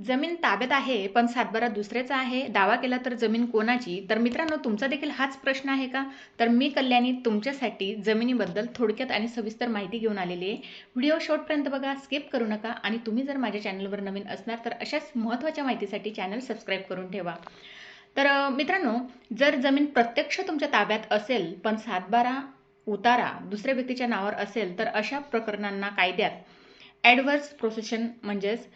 जमीन ताब्यात आहे, पण सातबारा दुसऱ्याचा आहे. दावा केला तर जमीन कोणाची? तर मित्रांनो, तुमचा देखील हाच प्रश्न आहे का? तर मी कल्याणी तुमच्यासाठी जमिनीबद्दल थोडक्यात आणि सविस्तर माहिती घेऊन आलेली आहे. व्हिडिओ शेवटपर्यंत बघा, स्किप करू नका. आणि तुम्ही जर माझ्या चॅनलवर नवीन असणार तर अशाच महत्त्वाच्या माहितीसाठी चॅनल सबस्क्राईब करून ठेवा. तर मित्रांनो, जर जमीन प्रत्यक्ष तुमच्या ताब्यात असेल, पण सातबारा उतारा दुसऱ्या व्यक्तीच्या नावावर असेल, तर अशा प्रकरणांना कायद्यात ॲडव्हर्स पोसेशन म्हणजेच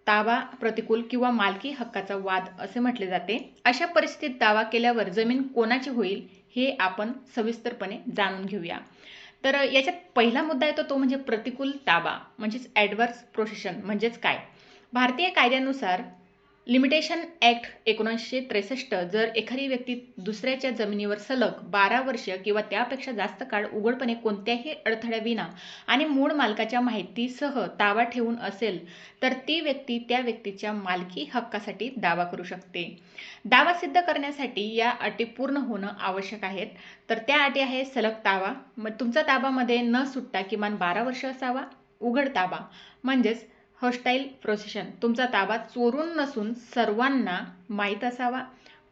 ताबा प्रतिकूल किंवा मालकी हक्काचा वाद असे म्हटले जाते. अशा परिस्थितीत दावा केल्यावर जमीन कोणाची होईल हे आपण सविस्तरपणे जाणून घेऊया. तर याच्यात पहिला मुद्दा येतो तो म्हणजे प्रतिकूल ताबा म्हणजेच ॲडव्हर्स पोसेशन म्हणजेच काय? भारतीय कायद्यानुसार लिमिटेशन ॲक्ट 1963 जर एखादी व्यक्ती दुसऱ्याच्या जमिनीवर सलग 12 वर्ष किंवा त्यापेक्षा जास्त काळ उघडपणे कोणत्याही अडथळ्याविना आणि मूळ मालकाच्या माहितीसह ताबा ठेवून असेल, तर ती व्यक्ती त्या व्यक्तीच्या मालकी हक्कासाठी दावा करू शकते. दावा सिद्ध करण्यासाठी या अटी पूर्ण होणं आवश्यक आहेत. तर त्या अटी आहे सलग ताबा, मग तुमचा ताबामध्ये न सुटता किमान 12 वर्ष असावा. उघड ताबा म्हणजेच हॉस्टाईल पोसेशन, तुमचा ताबा चोरून नसून सर्वांना माहीत असावा.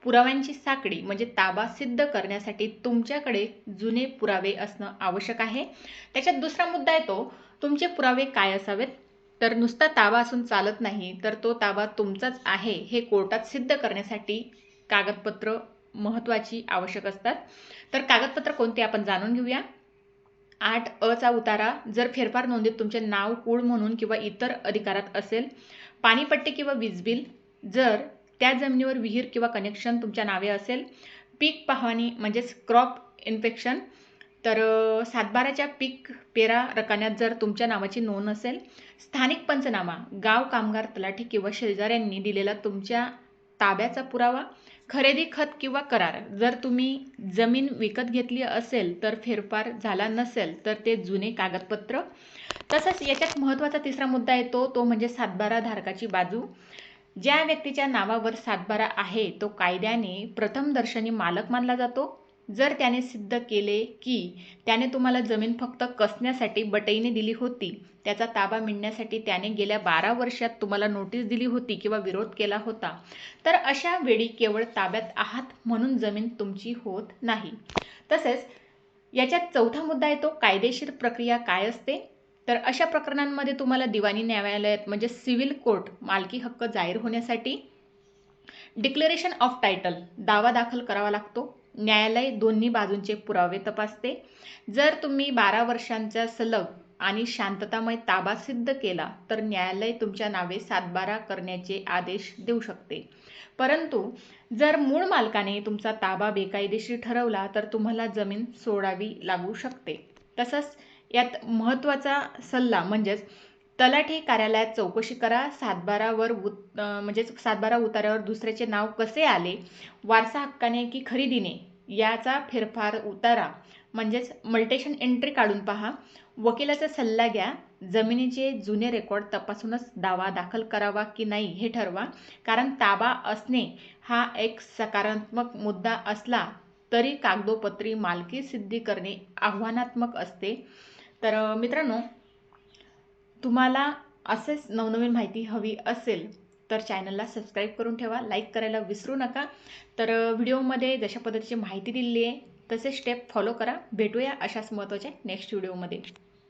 पुराव्यांची साखळी म्हणजे ताबा सिद्ध करण्यासाठी तुमच्याकडे जुने पुरावे असणं आवश्यक आहे. त्याच्यात दुसरा मुद्दा येतो, तुमचे पुरावे काय असावेत? तर नुसता ताबा असून चालत नाही, तर तो ताबा तुमचाच आहे हे कोर्टात सिद्ध करण्यासाठी कागदपत्र महत्त्वाची आवश्यक असतात. तर कागदपत्र कोणते आपण जाणून घेऊया. 8 चा उतारा जर फेरफार नोंदीत तुमचे नाव कूळ म्हणून किंवा इतर अधिकारात असेल. पाणीपट्टी किंवा वीज बिल जर त्या जमिनीवर विहीर किंवा कनेक्शन तुमच्या नावे असेल. पीक पाहणी म्हणजेच क्रॉप इन्स्पेक्शन, तर सातबाराच्या पीक पेरा रकान्यात जर तुमच्या नावाची नोंद असेल. स्थानिक पंचनामा, गाव कामगार तलाठी किंवा शेजाऱ्यांनी दिलेला तुमच्या ताब्याचा पुरावा. खरेदी खत किंवा करार जर तुम्ही जमीन विकत घेतली असेल तर फेरफार झाला नसेल तर ते जुने कागदपत्र. तसंच याच्यात महत्त्वाचा तिसरा मुद्दा येतो तो म्हणजे सातबारा धारकाची बाजू. ज्या व्यक्तीच्या नावावर सातबारा आहे तो कायद्याने प्रथमदर्शनी मालक मानला जातो. जर त्याने सिद्ध केले की त्याने तुम्हाला जमीन फक्त कसण्यासाठी बटईने दिली होती, त्याचा ताबा मिळण्यासाठी त्याने गेल्या 12 वर्षात तुम्हाला नोटीस दिली होती किंवा विरोध केला होता, तर अशा वेळी केवळ ताब्यात आहात म्हणून जमीन तुमची होत नाही. तसेच याच्यात चौथा मुद्दा येतो कायदेशीर प्रक्रिया काय असते. तर अशा प्रकरणांमध्ये तुम्हाला दिवाणी न्यायालयात म्हणजे सिव्हिल कोर्ट मालकी हक्क जाहीर होण्यासाठी डिक्लेरेशन ऑफ टायटल दावा दाखल करावा लागतो. न्यायालय दोन्ही बाजूंचे पुरावे तपासते. जर तुम्ही 12 वर्षांचा सलग आणि शांततामय ताबा सिद्ध केला तर न्यायालय तुमच्या नावे सातबारा करण्याचे आदेश देऊ शकते. परंतु जर मूळ मालकाने तुमचा ताबा बेकायदेशीर ठरवला तर तुम्हाला जमीन सोडावी लागू शकते. तसंच यात महत्त्वाचा सल्ला म्हणजेच तलाठी कार्यालयात चौकशी करा. सातबारावर म्हणजेच सातबारा उतार्यावर दुसऱ्याचे नाव कसे आले, वारसा हक्काने की खरेदीने याचा फेरफार उतारा म्हणजेच मल्टेशन एंट्री काढून पहा. वकिलाचा सल्ला घ्या. जमिनीचे जुने रेकॉर्ड तपासूनच दावा दाखल करावा की नाही हे ठरवा. कारण ताबा असणे हा एक सकारात्मक मुद्दा असला तरी कागदोपत्री मालकी सिद्धी करणे आव्हानात्मक असते. तर मित्रांनो, तुम्हाला असेच नवनवीन माहिती हवी असेल तर चॅनलला सबस्क्राईब करून ठेवा. लाईक करायला विसरू नका. तर व्हिडिओमध्ये जशा पद्धतीची माहिती दिलेली आहे तसे स्टेप फॉलो करा. भेटूया अशाच महत्त्वाच्या नेक्स्ट व्हिडिओमध्ये.